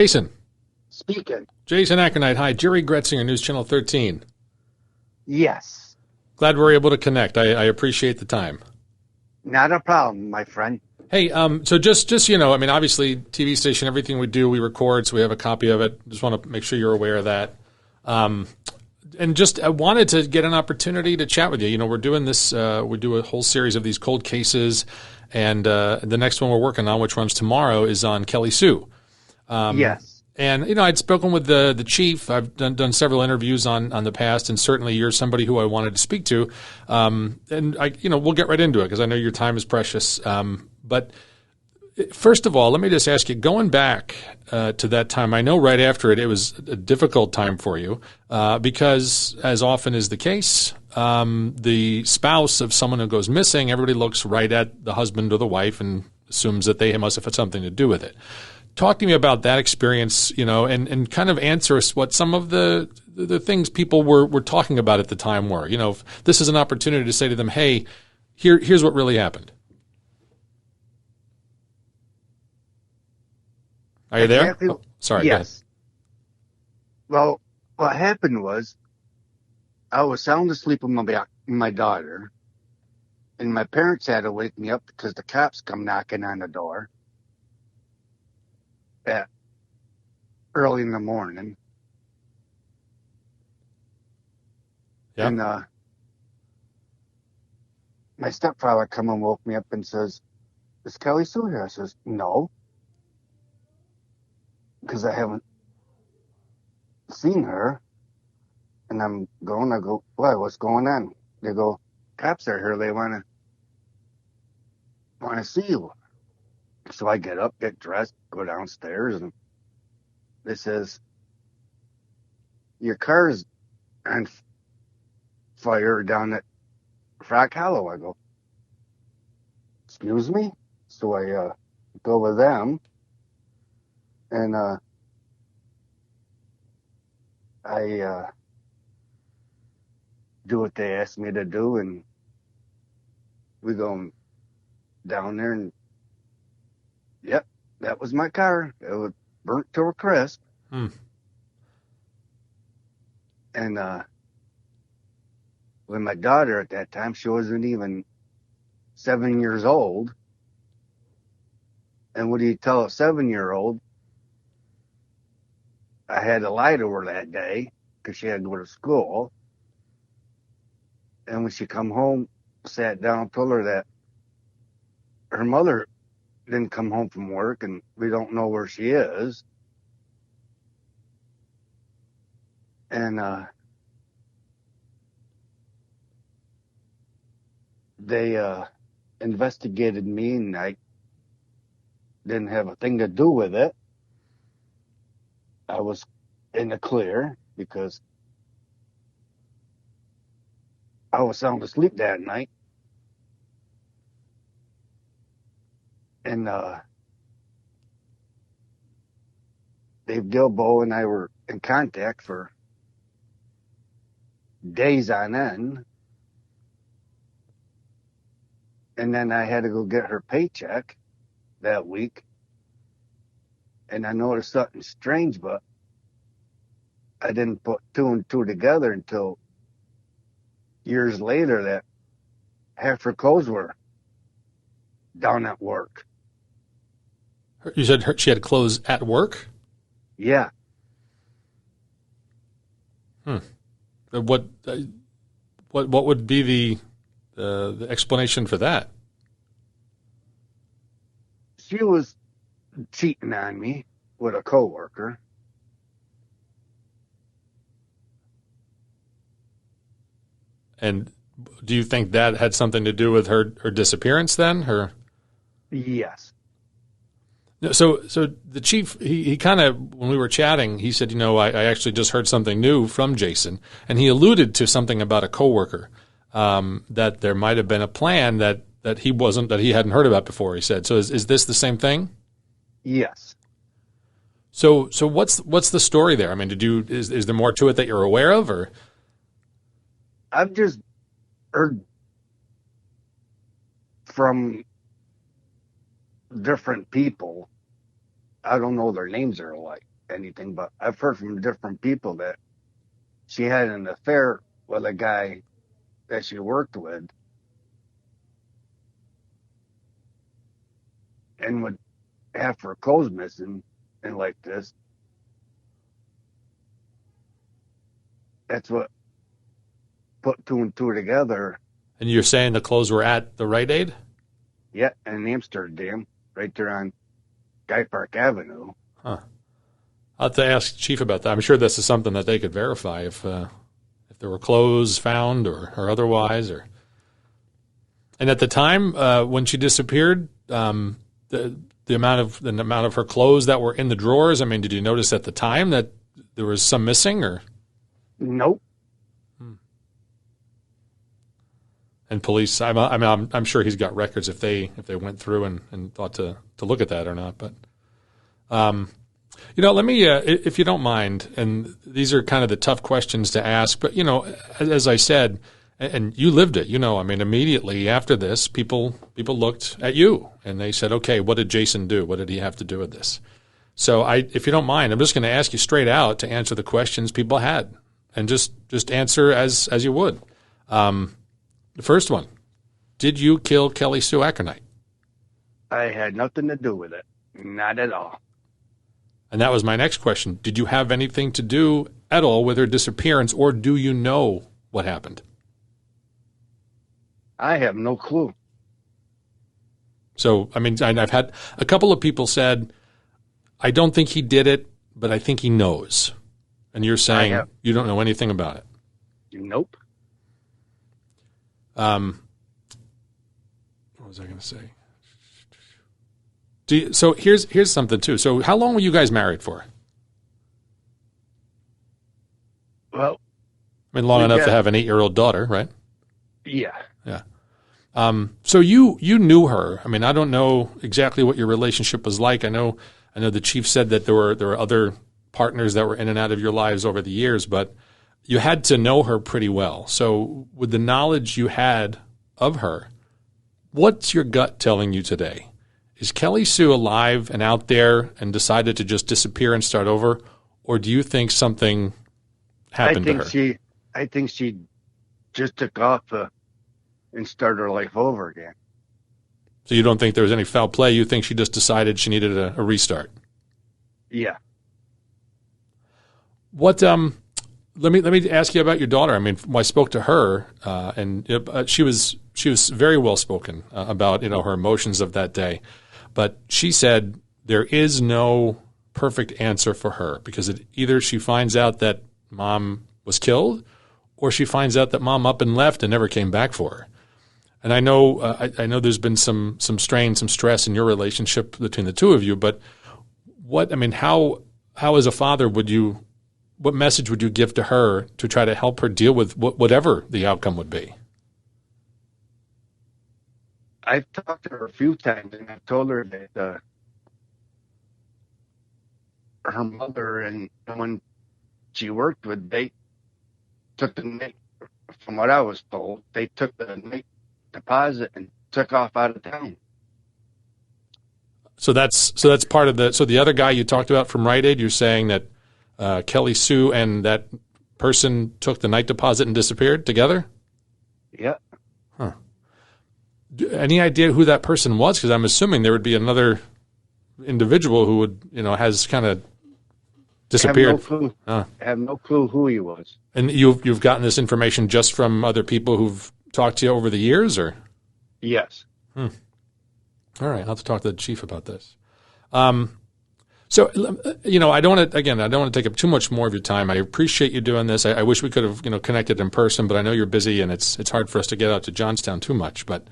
Jayson. Speaking. Jayson Ackernect. Hi, Jerry Gretzinger, Newschannel 13. Yes. Glad we're able to connect. I appreciate the time. Not a problem, my friend. Hey, so just you know, I mean, obviously, TV station, everything we do, we record, so we have a copy of it. Just want to make sure you're aware of that. And just I wanted to get an opportunity to chat with you. You know, we're doing this. We do a whole series of these cold cases, and the next one we're working on, which runs tomorrow, is on Kellisue. Yes. And you know, I'd spoken with the chief. I've done several interviews on the past, and certainly you're somebody who I wanted to speak to. And we'll get right into it because I know your time is precious. But first of all, let me just ask you, going back to that time, I know right after it was a difficult time for you because, as often is the case, the spouse of someone who goes missing, everybody looks right at the husband or the wife and assumes that they must have had something to do with it. Talk to me about that experience, you know, and kind of answer us what some of the things people were talking about at the time were. You know, if this is an opportunity to say to them, hey, here's what really happened. Are you there? Oh, sorry. Yes. Well, what happened was I was sound asleep with my daughter, and my parents had to wake me up because the cops come knocking on the door at early in the morning. Yeah. And my stepfather come and woke me up and says, "Is Kellisue here?" I says, "No," because I haven't seen her. And I go, "Why? What's going on?" They go, "Cops are here. They want to see you." So I get up, get dressed, go downstairs, and they says, "Your car is on fire down at Frog Hollow." I go, "Excuse me?" So I go with them, and I do what they asked me to do, and we go down there, and yep, that was my car. It was burnt to a crisp. And when my daughter at that time, she wasn't even 7 years old. And what do you tell a 7-year-old? I had to lie to her that day because she had to go to school. And when she come home, sat down, told her that her mother didn't come home from work and we don't know where she is. And they investigated me, and I didn't have a thing to do with it. I was in the clear because I was sound asleep that night. And Dave Gilbo and I were in contact for days on end. And then I had to go get her paycheck that week. And I noticed something strange, but I didn't put two and two together until years later that half her clothes were down at work. You said she had clothes at work? Yeah. What would be the explanation for that? She was cheating on me with a coworker. And do you think that had something to do with her disappearance then? Yes. So the chief, he kind of, when we were chatting, he said, you know, I actually just heard something new from Jayson, and he alluded to something about a coworker, that there might have been a plan that he hadn't heard about before, he said. So is this the same thing? Yes. So what's the story there? I mean, is there more to it that you're aware of, or? I've just heard from different people. I don't know their names are alike, anything, but I've heard from different people that she had an affair with a guy that she worked with and would have her clothes missing and like this. That's what put two and two together. And you're saying the clothes were at the Rite Aid? Yeah, in Amsterdam, right there on Guy Park Avenue. Huh. I'll have to ask Chief about that. I'm sure this is something that they could verify if there were clothes found or otherwise. And at the time when she disappeared, the amount of her clothes that were in the drawers. I mean, did you notice at the time that there was some missing or? Nope. And police, I'm sure he's got records if they went through and thought to look at that or not. But, let me, if you don't mind, and these are kind of the tough questions to ask, but, as I said, and you lived it, immediately after this, people looked at you and they said, okay, what did Jayson do? What did he have to do with this? So if you don't mind, I'm just going to ask you straight out to answer the questions people had and just answer as you would. The first one, did you kill Kellisue Ackernect? I had nothing to do with it. Not at all. And that was my next question. Did you have anything to do at all with her disappearance, or do you know what happened? I have no clue. So, I've had a couple of people said, I don't think he did it, but I think he knows. And you're saying you don't know anything about it? Nope. What was I going to say? So here's something too. So how long were you guys married for? Well, long enough to have an 8-year-old daughter, right? Yeah. Yeah. So you knew her. I don't know exactly what your relationship was like. I know the chief said that there were other partners that were in and out of your lives over the years, but you had to know her pretty well. So with the knowledge you had of her, what's your gut telling you today? Is Kellisue alive and out there and decided to just disappear and start over? Or do you think something happened to her? I think she just took off and started her life over again. So you don't think there was any foul play? You think she just decided she needed a restart? Yeah. What let me ask you about your daughter. I spoke to her, and she was very well spoken about her emotions of that day, but she said there is no perfect answer for her because either she finds out that mom was killed, or she finds out that mom up and left and never came back for her. And I know I know there's been some strain, some stress in your relationship between the two of you, but how as a father what message would you give to her to try to help her deal with whatever the outcome would be? I've talked to her a few times, and I've told her that her mother and someone she worked with, they took the night, from what I was told, they took the night deposit and took off out of town. So that's part of the other guy you talked about from Rite Aid, you're saying that Kellisue and that person took the night deposit and disappeared together? Yeah. Huh. Any idea who that person was? Because I'm assuming there would be another individual who would, has kind of disappeared. I have no clue who he was. And you've gotten this information just from other people who've talked to you over the years, or? Yes. All right, I'll have to talk to the chief about this. So, I don't want to take up too much more of your time. I appreciate you doing this. I wish we could have, connected in person, but I know you're busy and it's hard for us to get out to Johnstown too much. But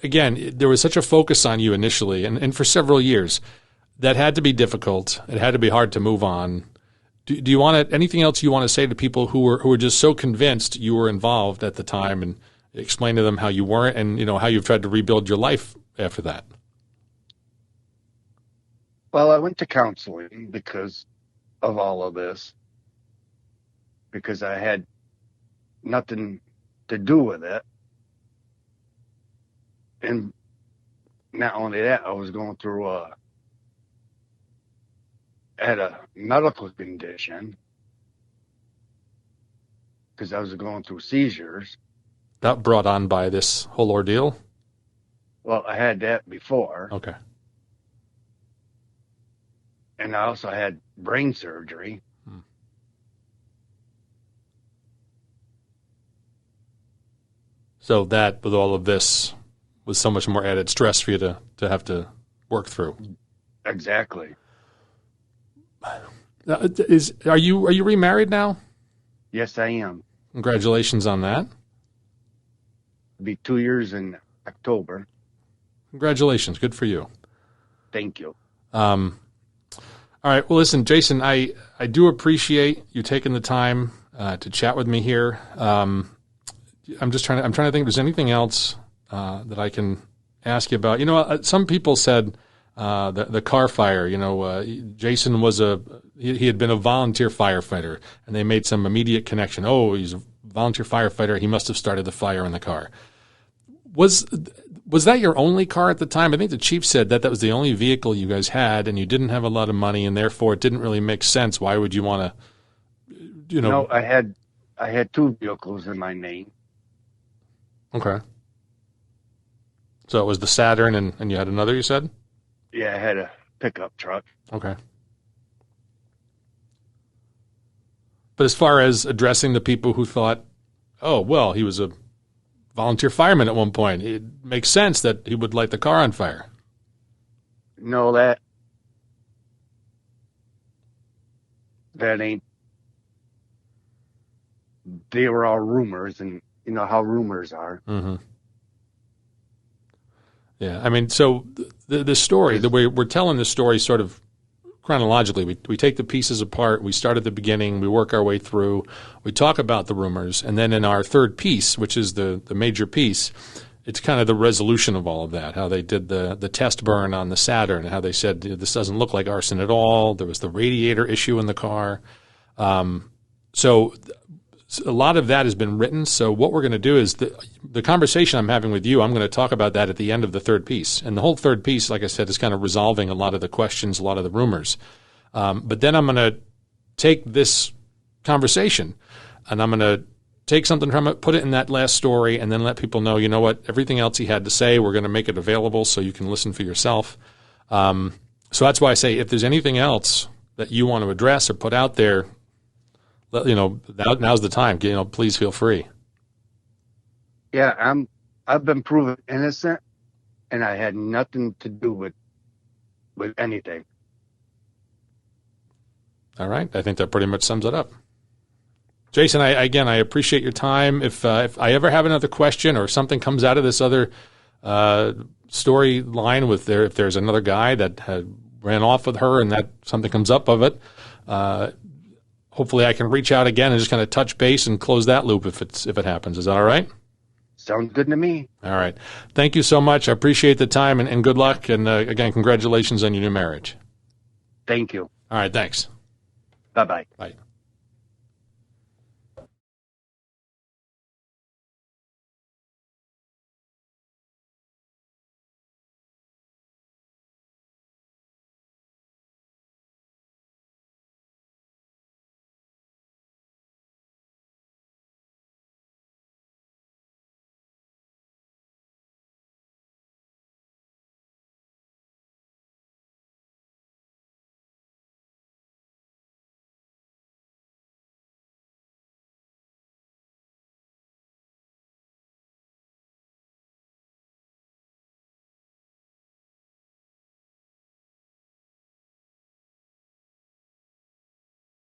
again, there was such a focus on you initially, and for several years, that had to be difficult. It had to be hard to move on. Do you want anything else you want to say to people who were just so convinced you were involved at the time, and explain to them how you weren't, and how you've tried to rebuild your life after that? Well, I went to counseling because of all of this, because I had nothing to do with it. And not only that, I was going through had a medical condition because I was going through seizures. That brought on by this whole ordeal? Well, I had that before. Okay. And I also had brain surgery. So that, with all of this, was so much more added stress for you to have to work through. Exactly. Are you remarried now? Yes, I am. Congratulations on that. It'll be 2 years in October. Congratulations. Good for you. Thank you. All right. Well, listen, Jayson, I do appreciate you taking the time to chat with me here. I'm trying to think if there's anything else that I can ask you about. You know, some people said the car fire. You know, Jayson was he had been a volunteer firefighter, and they made some immediate connection. Oh, he's a volunteer firefighter. He must have started the fire in the car. Was that your only car at the time? I think the chief said that was the only vehicle you guys had, and you didn't have a lot of money, and therefore it didn't really make sense. Why would you want to, you know? No, I had 2 vehicles in my name. Okay. So it was the Saturn, and you had another, you said? Yeah, I had a pickup truck. Okay. But as far as addressing the people who thought, oh, well, he was a volunteer fireman at one point, it makes sense that he would light the car on fire. No, that ain't. They were all rumors, and you know how rumors are. Mm-hmm. Yeah, I mean, so the story, the way we're telling the story sort of chronologically, we take the pieces apart, we start at the beginning, we work our way through, we talk about the rumors, and then in our third piece, which is the major piece, it's kind of the resolution of all of that, how they did the test burn on the Saturn, and how they said, this doesn't look like arson at all, there was the radiator issue in the car. So a lot of that has been written. So what we're going to do is the conversation I'm having with you, I'm going to talk about that at the end of the third piece. And the whole third piece, like I said, is kind of resolving a lot of the questions, a lot of the rumors. But then I'm going to take this conversation and I'm going to take something from it, put it in that last story, and then let people know, you know what, everything else he had to say, we're going to make it available so you can listen for yourself. So that's why I say if there's anything else that you want to address or put out there, you know, now's the time. You know, please feel free. Yeah, I've been proven innocent, and I had nothing to do with anything. All right, I think that pretty much sums it up. Jayson, I appreciate your time. If I ever have another question or something comes out of this other storyline if there's another guy that had ran off with her and that something comes up of it. Hopefully I can reach out again and just kind of touch base and close that loop if it happens. Is that all right? Sounds good to me. All right. Thank you so much. I appreciate the time and good luck. And again, congratulations on your new marriage. Thank you. All right. Thanks. Bye-bye. Bye.